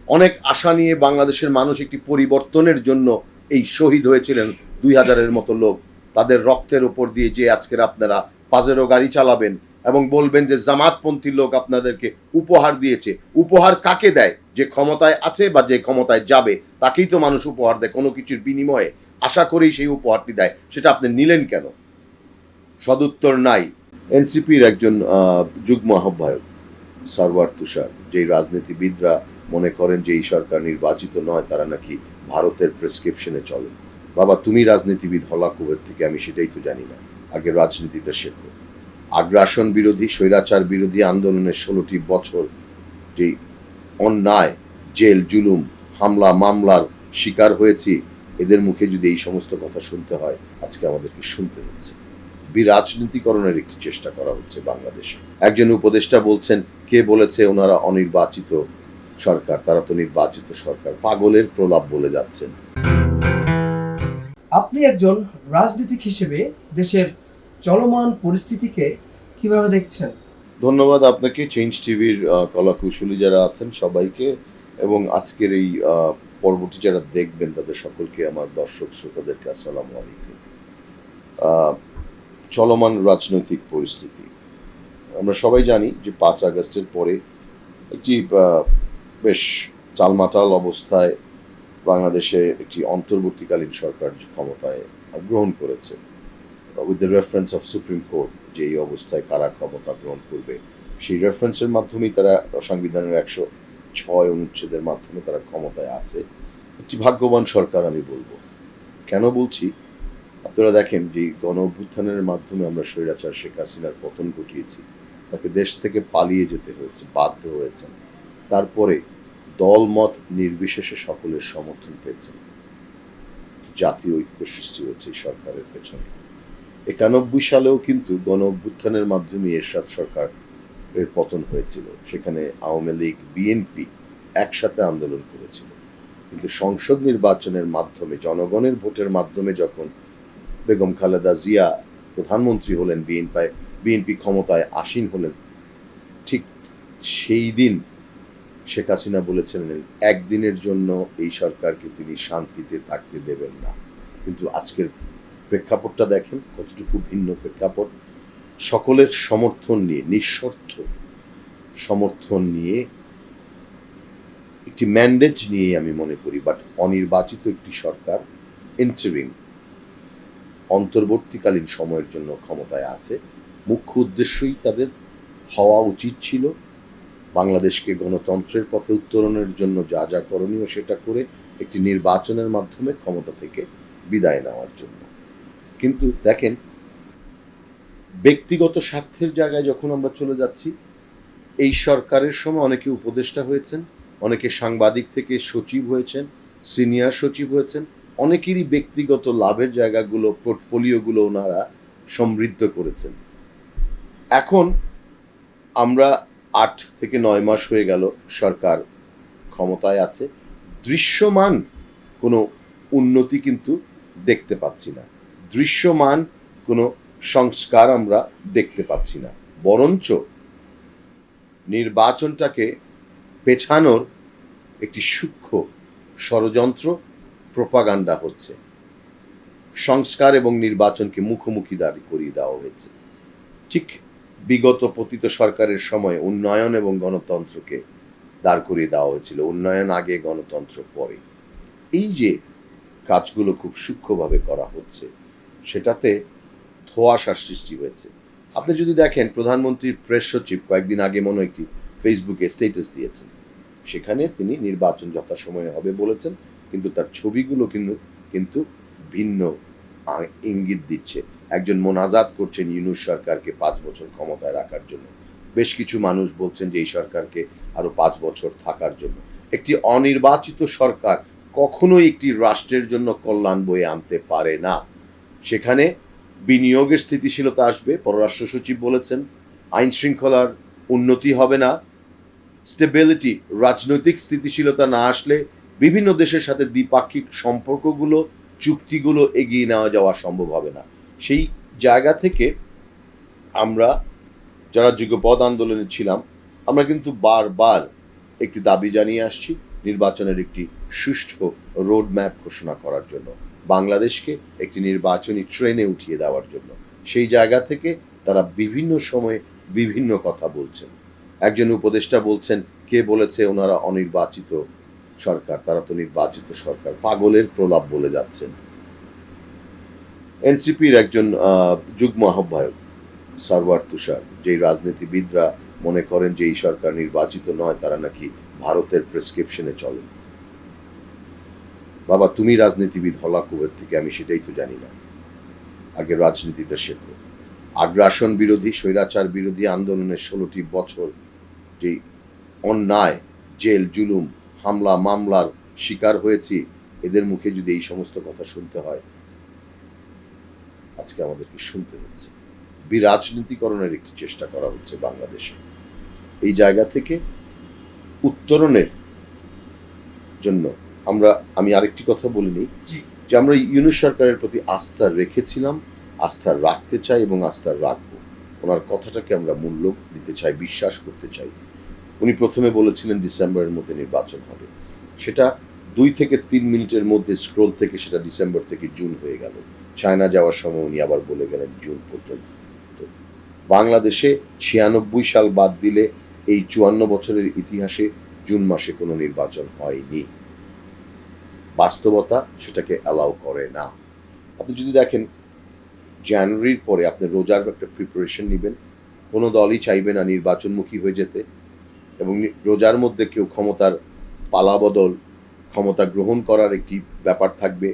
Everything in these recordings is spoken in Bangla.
অনেক আশা নিয়ে বাংলাদেশের মানুষ একটি পরিবর্তনের জন্য এই শহীদ হয়েছিলেন 2000-এর মতো লোক। তাদের রক্তের উপর দিয়ে যে আজকের আপনারা পাজেরো গাড়ি চালাবেন এবং বলবেন যে জামাতপন্থী লোক আপনাদেরকে উপহার দিয়েছে। উপহার কাকে দেয়? যে ক্ষমতায় আছে বা যে ক্ষমতায় যাবে তাকেই তো মানুষ উপহার দেয় কোনো কিছুর বিনিময়ে। আশা করেই সেই উপহারটি দেয়। সেটা আপনি নিলেন কেন? সদুত্তর নাই। এনসিপির একজন যুগ্ম আহ্বায়ক সারওয়ার তুষার, যেই রাজনীতিবিদরা মনে করেন যে এই সরকার নির্বাচিত নয়, তারা নাকি ভারতের প্রেসক্রিপশনে চলে। বাবা, তুমি রাজনীতিবিদ হলা কুয়েত থেকে, আমি সেটাই তো জানি না। আগে রাজনীতিটা শেখো। আগ্রাসন বিরোধী, স্বৈরাচার বিরোধী আন্দোলনের 16টি বছর যে অন্যায়, জেল জুলুম, হামলা মামলার শিকার হয়েছি, এদের মুখে যদি এই সমস্ত কথা শুনতে হয়, আজকে আমাদেরকে শুনতে হচ্ছে। বিরাজনীতিকরণের একটি চেষ্টা করা হচ্ছে বাংলাদেশে। একজন উপদেষ্টা বলছেন, কে বলেছে ওনারা অনির্বাচিত সরকার? তারা তো নির্বাচিত সরকার। পাগলের প্রলাপ বলে যাচ্ছেন। আপনি একজন রাজনীতিক হিসেবে দেশের চলমান পরিস্থিতিকে কিভাবে দেখছেন? ধন্যবাদ আপনাকে, চেঞ্জ টিভির কলাকুশলী যারা আছেন সবাইকে, এবং আজকের এই পর্বটি যারা দেখবেন তাদের সকলকে আমার দর্শক শ্রোতাদেরকে আসসালামু আলাইকুম। চলমান রাজনৈতিক পরিস্থিতি, আমরা সবাই জানি যে 5 আগস্টের পরে একটি বেশ টালমাটাল অবস্থায় বাংলাদেশে একটি অন্তর্বর্তীকালীন সরকার ক্ষমতায় গ্রহণ করেছে, with the reference of supreme court, যে এই অবস্থায় কারা ক্ষমতা গ্রহণ করবে সেই রেফারেন্সের মাধ্যমেই তারা সংবিধানের 106 অনুচ্ছেদের মাধ্যমে তারা ক্ষমতায় আছে। একটি ভাগ্যবান সরকার আমি বলবো। কেন বলছি? আপনারা দেখেন যে গণ অভ্যুত্থানের মাধ্যমে আমরা স্বৈরাচার শেখ হাসিনার পতন ঘটিয়েছি। তাকে দেশ থেকে পালিয়ে যেতে হয়েছে, বাধ্য হয়েছেন। তারপরে দলমত নির্বিশেষে সকলের সমর্থন পেয়েছেন। জাতীয় ঐক্য সৃষ্টি হয়েছে এই সরকারের পেছনে। 91 সালেও কিন্তু গণ অভ্যুত্থানের মাধ্যমে এরশাদ সরকারের পতন হয়েছিল। সেখানে আওয়ামী লীগ, বিএনপি একসাথে আন্দোলন করেছিল। কিন্তু সংসদ নির্বাচনের মাধ্যমে, জনগণের ভোটের মাধ্যমে যখন বেগম খালেদা জিয়া প্রধানমন্ত্রী হলেন, বিএনপি ক্ষমতায় আসীন হলেন, ঠিক সেই দিন শেখ হাসিনা বলেছিলেন একদিনের জন্য এই সরকারকে তিনি শান্তিতে থাকতে দেবেন না। কিন্তু আজকের প্রেক্ষাপটটা দেখেন কতটুকু ভিন্ন প্রেক্ষাপট। সকলের সমর্থন নিয়ে, নিঃশর্ত সমর্থন নিয়ে, একটি ম্যান্ডেট নিয়ে আমি মনে করি, বাট অনির্বাচিত একটি সরকার ইন্টারিম অন্তর্বর্তীকালীন সময়ের জন্য ক্ষমতায় আছে। মুখ্য উদ্দেশ্যই তাদের হওয়া উচিত ছিল বাংলাদেশকে গণতন্ত্রের পথে উত্তরণের জন্য যা যা করণীয় সেটা করে একটি নির্বাচনের মাধ্যমে ক্ষমতা থেকে বিদায় নেওয়ার জন্য। কিন্তু দেখেন, ব্যক্তিগত স্বার্থের জায়গায় যখন আমরা চলে যাচ্ছি, এই সরকারের সময় অনেকে উপদেষ্টা হয়েছেন, অনেকে সাংবাদিক থেকে সচিব হয়েছেন, সিনিয়র সচিব হয়েছেন, অনেকেরই ব্যক্তিগত লাভের জায়গাগুলো, পোর্টফোলিওগুলো ওনারা সমৃদ্ধ করেছেন। এখন আমরা 8 থেকে 9 মাস হয়ে গেল সরকার ক্ষমতায় আছে, দৃশ্যমান কোনো উন্নতি কিন্তু দেখতে পাচ্ছি না, দৃশ্যমান কোনো সংস্কার আমরা দেখতে পাচ্ছি না। বরঞ্চ নির্বাচনটাকে পেছানোর একটি সূক্ষ্ম ষড়যন্ত্র, প্রোপাগান্ডা হচ্ছে। সংস্কার এবং নির্বাচনকে মুখোমুখি দাঁড় করিয়ে দেওয়া হয়েছে। ঠিক বিগত পতিত সরকারের সময় উন্নয়ন এবং গণতন্ত্রকে দাঁড় করিয়ে দেওয়া হয়েছিল, উন্নয়ন আগে, গণতন্ত্র পরে। এই যে কাজগুলো খুব সূক্ষ্মভাবে করা হচ্ছে, সেটাতে ধোঁয়াশার সৃষ্টি হয়েছে। আপনি যদি দেখেন, প্রধানমন্ত্রীর প্রেস সচিব কয়েকদিন আগে মনে একটি ফেসবুকে স্ট্যাটাস দিয়েছেন, সেখানে তিনি নির্বাচন যথাসময়ে হবে বলেছেন, কিন্তু তার ছবিগুলো কিন্তু ভিন্ন ইঙ্গিত দিচ্ছে। একজন মোনাজাত করছেন ইউনূস সরকারকে 5 বছর ক্ষমতায় রাখার জন্য। বেশ কিছু মানুষ বলছেন যে এই সরকারকে আরো 5 বছর থাকার জন্য। একটি অনির্বাচিত সরকার কখনোই একটি রাষ্ট্রের জন্য কল্যাণ বয়ে আনতে পারে না। সেখানে বিনিয়োগের স্থিতিশীলতা আসবে, পররাষ্ট্র সচিব বলেছেন। আইন শৃঙ্খলার উন্নতি হবে না, স্টেবিলিটি, রাজনৈতিক স্থিতিশীলতা না আসলে বিভিন্ন দেশের সাথে দ্বিপাক্ষিক সম্পর্কগুলো, চুক্তিগুলো এগিয়ে নেওয়া যাওয়া সম্ভব হবে না। সেই জায়গা থেকে আমরা যারা যুগপৎ আন্দোলনে ছিলাম, আমরা কিন্তু বারবার একটি দাবি জানিয়ে আসছি, নির্বাচনের একটি সুষ্ঠু রোড ম্যাপ ঘোষণা করার জন্য, বাংলাদেশকে একটি নির্বাচনী ট্রেনে উঠিয়ে দেওয়ার জন্য। সেই জায়গা থেকে তারা বিভিন্ন সময়ে বিভিন্ন কথা বলছেন। একজন উপদেষ্টা বলছেন, কে বলেছে ওনারা অনির্বাচিত সরকার, তারা তো নির্বাচিত সরকার, পাগলের প্রলাপ বলে যাচ্ছেন। এনসিপির একজন যুগ্ম আহ্বায়ক সারওয়ার তুষার, যেই রাজনীতিবিদরা মনে করেন যে এই সরকার নির্বাচিত নয়, তারা নাকি ভারতের প্রেসক্রিপশনে চলেন। বাবা, তুমি রাজনীতিবিদ হলা কুবের থেকে, আমি সেটাই তো জানি না। আগে রাজনীতিতে শেখো। আগ্রাসন বিরোধী, স্বৈরাচার বিরোধী আন্দোলনের 16টি বছর যে অন্যায়, জেল জুলুম, হামলা মামলার শিকার হয়েছি, এদের মুখে যদি এই সমস্ত কথা শুনতে হয়, আজকে আমাদেরকে শুনতে হচ্ছে। বিরাজনীতিকরণের একটি চেষ্টা করা হচ্ছে বাংলাদেশে। এই জায়গা থেকে উত্তরণের জন্য আমি আরেকটি কথা বলিনি, যে আমরা ইউনূস সরকারের প্রতি আস্থা রেখেছিলাম, আস্থা রাখতে চাই এবং আস্থা রাখবো। ওনার কথাটাকে আমরা মূল্য দিতে চাই, বিশ্বাস করতে চাই। উনি প্রথমে বলেছিলেন ডিসেম্বরের মধ্যে নির্বাচন হবে, সেটা 2 থেকে 3 মিনিটের মধ্যে স্ক্রোল থেকে সেটা ডিসেম্বর থেকে জুন হয়ে গেল। চায়না যাওয়ার সময় উনি আবার বলে গেলেন জুন পর্যন্ত। তো বাংলাদেশে 96 সাল বাদ দিলে এই 54 বছরের ইতিহাসে জুন মাসে কোনো নির্বাচন হয়নি। বাস্তবতা সেটাকে অ্যালাউ করে না। আপনি যদি দেখেন, জানুয়ারির পরে আপনি রোজার একটা প্রিপারেশন নেবেন, কোনো দলই চাইবে না নির্বাচনমুখী হয়ে যেতে, এবং রোজার মধ্যে কেউ ক্ষমতার পালাবদল, ক্ষমতা গ্রহণ করার একটি ব্যাপার থাকবে,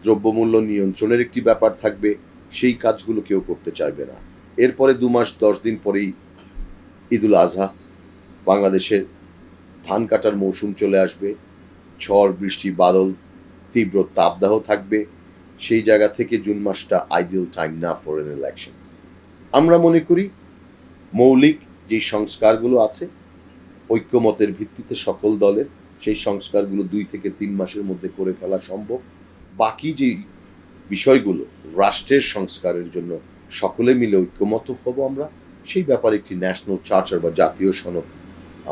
দ্রব্যমূল্য নিয়ন্ত্রণের একটি ব্যাপার থাকবে, সেই কাজগুলো কেউ করতে চাইবে না। এরপরে 2 মাস 10 দিন পরেই ঈদুল আজহা, বাংলাদেশের ধান কাটার মৌসুম চলে আসবে, ঝড় বৃষ্টি বাদল, তীব্র তাপদাহ থাকবে। সেই জায়গা থেকে জুন মাসটা আইডিয়াল টাইম না ফর এন ইলেকশন। আমরা মনে করি মৌলিক যে সংস্কারগুলো আছে ঐক্যমতের ভিত্তিতে সকল দলের, সেই সংস্কারগুলো 2 থেকে 3 মাসের মধ্যে করে ফেলা সম্ভব। বাকি যে বিষয়গুলো রাষ্ট্রের সংস্কারের জন্য সকলে মিলে ঐক্যমত হব আমরা, সেই ব্যাপারে একটি ন্যাশনাল চার্টার বা জাতীয় সনদ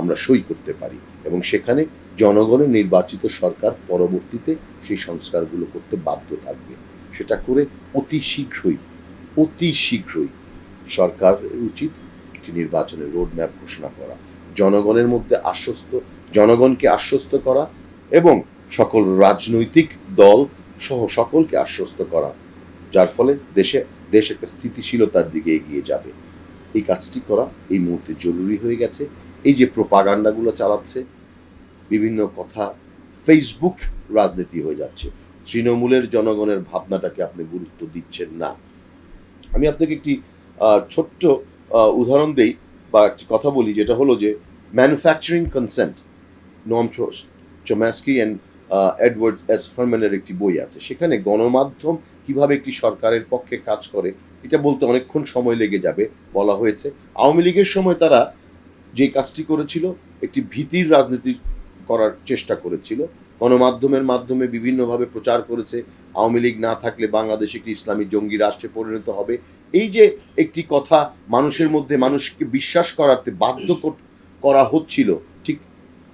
আমরা সই করতে পারি, এবং সেখানে জনগণের নির্বাচিত সরকার পরবর্তীতে সেই সংস্কারগুলো করতে বাধ্য থাকবে। সেটা করে অতি শীঘ্রই সরকারের উচিত একটি নির্বাচনের রোড ম্যাপ ঘোষণা করা, জনগণকে আশ্বস্ত করা এবং সকল রাজনৈতিক দল সহ সকলকে আশ্বস্ত করা, যার ফলে দেশ একটা স্থিতিশীলতার দিকে এগিয়ে যাবে। এই কাজটি করা এই মুহূর্তে জরুরি হয়ে গেছে। এই যে প্রোপাগান্ডাগুলো চালাচ্ছে, বিভিন্ন কথা, ফেসবুক রাজনীতি হয়ে যাচ্ছে, তৃণমূলের জনগণের ভাবনাটাকে আপনি গুরুত্ব দিচ্ছেন না। আমি আপনাকে একটি ছোট্ট উদাহরণ দেই বা একটি কথা বলি, যেটা হলো যে ম্যানুফ্যাকচারিং কনসেন্ট, নম চোম্যাস্কি অ্যান্ড এডওয়ার্ড এস হারম্যানের একটি বই আছে। সেখানে গণমাধ্যম কিভাবে একটি সরকারের পক্ষে কাজ করে এটা বলতে অনেকক্ষণ সময় লেগে যাবে। বলা হয়েছে আওয়ামী লীগের সময় তারা যে কাজটি করেছিল, একটি ভীতির রাজনীতি করার চেষ্টা করেছিল, গণমাধ্যমের মাধ্যমে বিভিন্নভাবে প্রচার করেছে আওয়ামী লীগ না থাকলে বাংলাদেশ একটি ইসলামী জঙ্গি রাষ্ট্রে পরিণত হবে। এই যে একটি কথা মানুষের মধ্যে মানুষকে বিশ্বাস করাতে বাধ্য করা হচ্ছিল, ঠিক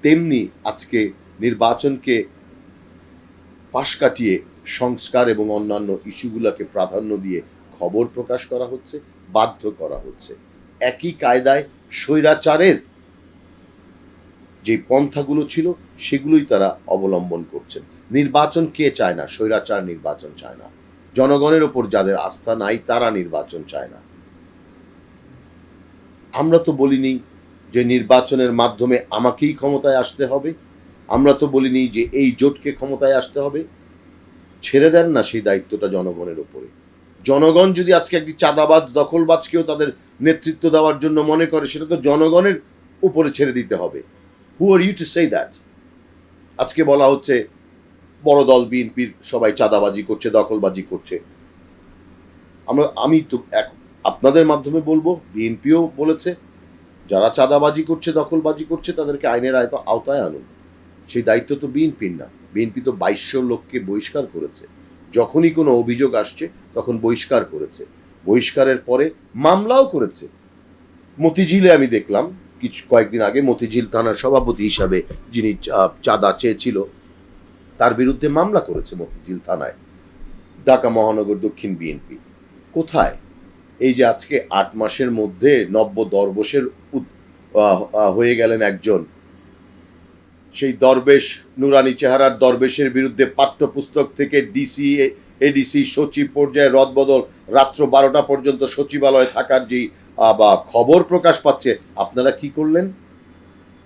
তেমনি আজকে নির্বাচনকে পাশ কাটিয়ে সংস্কার এবং অন্যান্য ইস্যুগুলোকে প্রাধান্য দিয়ে খবর প্রকাশ করা হচ্ছে, বাধ্য করা হচ্ছে। একই কায়দায় স্বৈরাচারের যে পন্থাগুলো ছিল সেগুলোই তারা অবলম্বন করছেন। নির্বাচন কে চায় না? স্বৈরাচার নির্বাচন চায় না। জনগণের ওপর যাদের আস্থা নাই তারা নির্বাচন চায় না। আমরা তো বলিনি যে নির্বাচনের মাধ্যমে আমাকেই ক্ষমতায় আসতে হবে, আমরা তো বলিনি যে এই জোটকে ক্ষমতায় আসতে হবে। ছেড়ে দেন না সেই দায়িত্বটা জনগণের উপরে। জনগণ যদি আজকে একটি চাঁদাবাজ দখলবাজকেও তাদের নেতৃত্ব দেওয়ার জন্য মনে করে, সেটা তো জনগণের উপরে ছেড়ে দিতে হবে। Who are you to say that? আজকে বলা হচ্ছে বড় দল বিএনপির সবাই চাঁদাবাজি করছে, দখলবাজি করছে। আমি তো আপনাদের মাধ্যমে বলবো, বিএনপিও বলেছে যারা চাঁদাবাজি করছে, দখলবাজি করছে, তাদেরকে আইনের আওতায় আনুন। সেই দায়িত্ব তো বিএনপির না। বিএনপি তো 2200 লোককে বহিষ্কার করেছে। যখনই কোনো অভিযোগ আসছে তখন বহিষ্কার করেছে। বহিষ্কারের পরে মামলাও করেছে। মতিঝিলে আমি দেখলাম কয়েকদিন আগে মতিঝিল থানার সভাপতি হিসাবে যিনি চাঁদা চেয়েছিল তার বিরুদ্ধে মামলা করেছে মতিঝিল থানায় ঢাকা মহানগর দক্ষিণ বিএনপি। কোথায়? এই যে আজকে ৮ মাসের মধ্যে নব্য দরবেশের হয়ে গেলেন একজন, সেই দরবেশ, নুরানি চেহারার দরবেশের বিরুদ্ধে পাঠ্যপুস্তক থেকে ডিসি, এডিসি, সচিব পর্যায়ে রদবদল, রাত্র 12টা পর্যন্ত সচিবালয়ে থাকার যেই বা খবর প্রকাশ পাচ্ছে, আপনারা কি করলেন?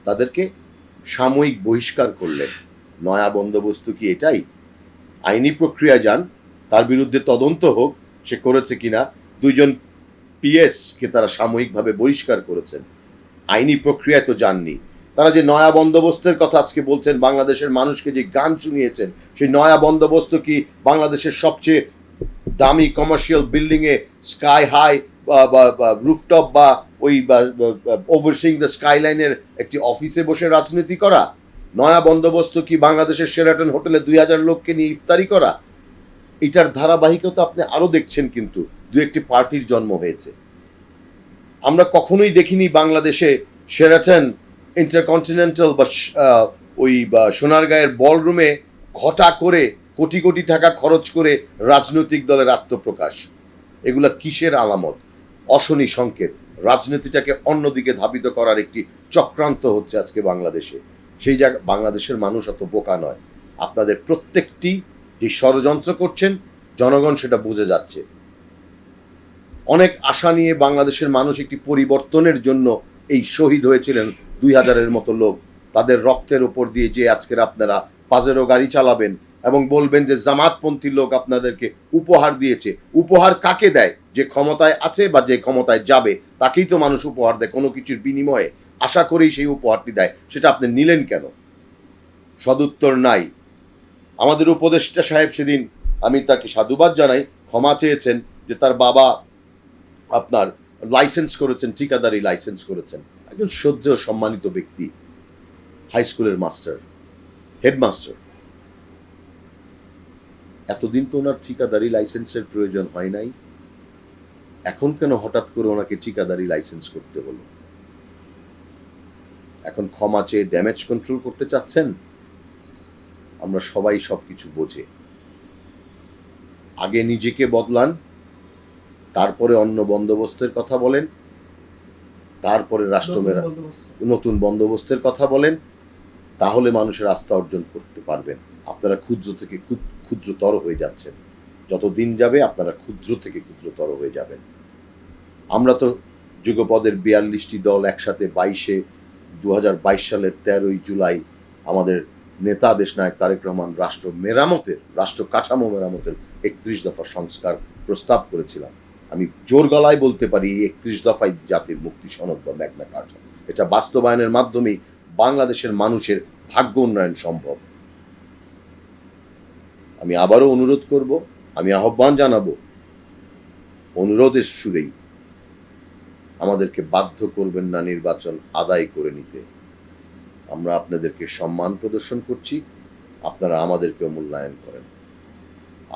তাদেরকে সাময়িক বহিষ্কার করলেন। নয়া বন্দোবস্ত কি এটাই? আইনি প্রক্রিয়া যান, তার বিরুদ্ধে তদন্ত হোক সে করেছে কিনা। 2 জন পিএসকে তারা সাময়িকভাবে বহিষ্কার করেছেন, আইনি প্রক্রিয়ায় তো যাননি। তারা যে নয়া বন্দোবস্তের কথা আজকে বলছেন, বাংলাদেশের মানুষকে যে গান শুনিয়েছেন, সেই নয়া বন্দোবস্ত কি বাংলাদেশের সবচেয়ে দামি কমার্শিয়াল বিল্ডিংয়ে স্কাই হাই বা রুফটপ বা ওই ওভারসিং দ্য স্কাইলাইনের একটি অফিসে বসে রাজনীতি করা? নয়া বন্দোবস্ত কি বাংলাদেশের শেরাটন হোটেলে 2000 লোককে নিয়ে ইফতারি করা? এটার ধারাবাহিকতা আপনি আরো দেখছেন, কিন্তু 2-1টি পার্টির জন্ম হয়েছে। আমরা কখনোই দেখিনি বাংলাদেশে শেরাটন, ইন্টারকন্টিনেন্টাল বা ওই সোনারগাঁয়ের বলরুমে ঘটা করে কোটি কোটি টাকা খরচ করে রাজনৈতিক দলের আত্মপ্রকাশ। এগুলা কিসের আলামত? অশনি সংকেত। রাজনীতিটাকে অন্যদিকে ধাবিত করার একটি চক্রান্ত হচ্ছে আজকে বাংলাদেশে। সেই জায়গা বাংলাদেশের মানুষ অত বোকা নয়। আপনাদের প্রত্যেকটি যে ষড়যন্ত্র করছেন, জনগণ সেটা বুঝে যাচ্ছে। অনেক আশা নিয়ে বাংলাদেশের মানুষ একটি পরিবর্তনের জন্য এই শহীদ হয়েছিলেন 2000-এর মতো লোক। তাদের রক্তের উপর দিয়ে যে আজকের আপনারা পাজেরো গাড়ি চালাবেন এবং বলবেন যে জামাতপন্থী লোক আপনাদেরকে উপহার দিয়েছে। উপহার কাকে দেয়? যে ক্ষমতায় আছে বা যে ক্ষমতায় যাবে, তাকেই তো মানুষ উপহার দেয় কোনো কিছুর বিনিময়ে। আশা করেই সেই উপহারটি দেয়। সেটা আপনি নিলেন কেন? সদুত্তর নাই। আমাদের উপদেষ্টা সাহেব সেদিন, আমি তাকে সাধুবাদ জানাই, ক্ষমা চেয়েছেন যে তার বাবা আপনার লাইসেন্স করেছেন, ঠিকাদারি লাইসেন্স করেছেন। একজন শ্রদ্ধেয় সম্মানিত ব্যক্তি, হাই স্কুলের মাস্টার, হেডমাস্টার। এতদিন তো ওনার ঠিকাদারি লাইসেন্সের প্রয়োজন হয় নাই, এখন কেন হঠাৎ করে ওনাকে ঠিকাদারি লাইসেন্স করতে হলো? এখন ক্ষমা চেয়ে ড্যামেজ কন্ট্রোল করতে চাচ্ছেন? আমরা সবাই সবকিছু বোঝে। আগে নিজেকে বদলান, তারপরে অন্য বন্দোবস্তের কথা বলেন, তারপরে নতুন বন্দোবস্তের কথা বলেন, তাহলে মানুষের আস্থা অর্জন করতে পারবেন। আপনারা ক্ষুদ্র থেকে ক্ষুদ্রতর হয়ে যাচ্ছেন। যত দিন যাবে আপনারা ক্ষুদ্র থেকে ক্ষুদ্রতর হয়ে যাবেন। আমরা তো যুগপদের 42টি দল একসাথে 2022 সালের 13ই জুলাই আমাদের নেতা দেশনায়ক তারেক রহমান রাষ্ট্র কাঠামো মেরামতের 31 দফা সংস্কার প্রস্তাব করেছিলাম। আমি জোর গলায় বলতে পারি, 31 দফায় জাতির মুক্তি সনদ বা ম্যাগনা কার্টা, এটা বাস্তবায়নের মাধ্যমেই বাংলাদেশের মানুষের ভাগ্য উন্নয়ন সম্ভব। আমি আবারও অনুরোধ করব, আমি আহ্বান জানাবো, অনুরোধের সুরেই, আমাদেরকে বাধ্য করবেন না নির্বাচন আদায় করে নিতে। আমরা আপনাদেরকে সম্মান প্রদর্শন করছি, আপনারা আমাদেরকেও মূল্যায়ন করেন।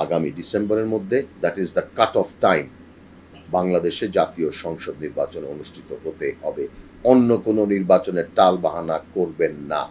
আগামী ডিসেম্বরের মধ্যে, that is the cut off time, বাংলাদেশে জাতীয় সংসদ নির্বাচন অনুষ্ঠিত হতে হবে। অন্য কোনো নির্বাচনের টাল বাহানা করবেন না।